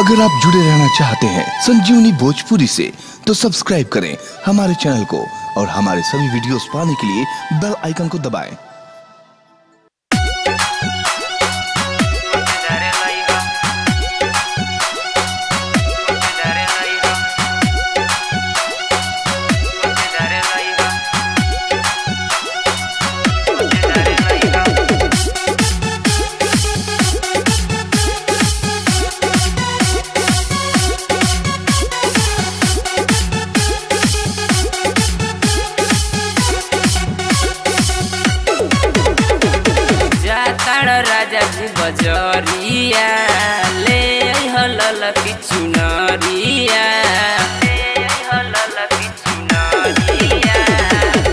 अगर आप जुड़े रहना चाहते हैं संजीवनी भोजपुरी से तो सब्सक्राइब करें हमारे चैनल को और हमारे सभी वीडियोस पाने के लिए बेल आइकन को दबाएं। राजा जी बजरिया ले हलल की चुनरिया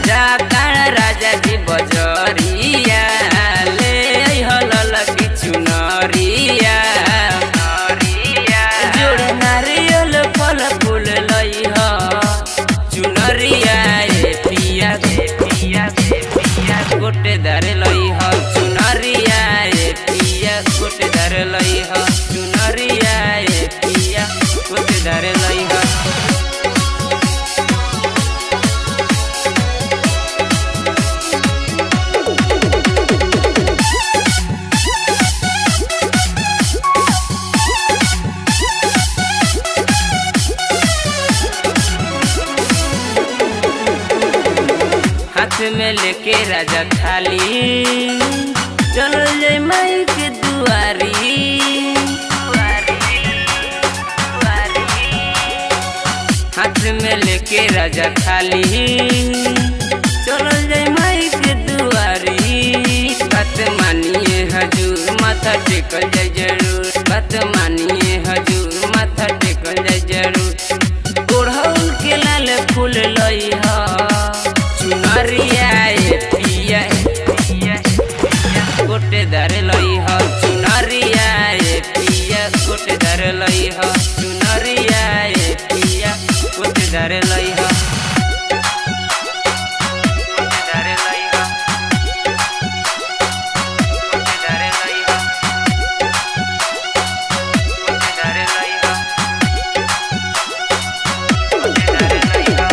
जाता राजा जी बजरिया ले हलल की चुनरिया जोड़ नारियल फल फूल लई ह चुनरिया पिया गोटेदार लई ह चुनरिया गोटेदार लई ह चुनरिया पिया गोटेदार लई ह हाथ में लेके राजा थाली चल जाए माई के दुआरी हाथ में लेके राजा थाली चल जाए माई के दुआरी बात मानिए हजूर माथा टेकल जाए जरूर बात मानिए हजूर माथा टेकल जाए जरूर ओढ़ौल के लाल फूल लई ह चुनरिया पिया गोटेदार लई ह चुनरिया पिया गोटेदार लई ह चुनरिया पिया गोटेदार लई ह गोटेदार लई ह गोटेदार लई ह गोटेदार लई ह गोटेदार लई ह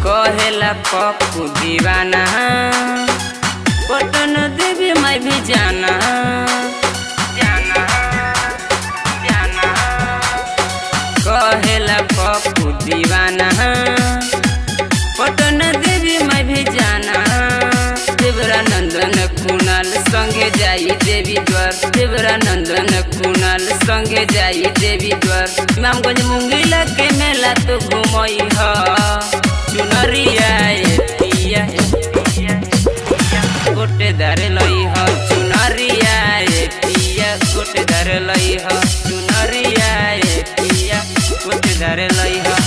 कहेला पप्पू दीवाना पटन देवी मैं भी जाना कहेला पप्पू दीवाना पटन देवी मैं भी जाना देवरा नंदन कुणाल संगे जाई देवी द्वार देवरा नंदन कुणाल संगे जाई देवी द्वार इमामगंज मुंगीला के मेला तो घुमई ह चुनरिया पिया गोटेदार लई ह चुनरिया पिया गोटेदार लई ह चुनरिया पिया गोटेदार लई ह।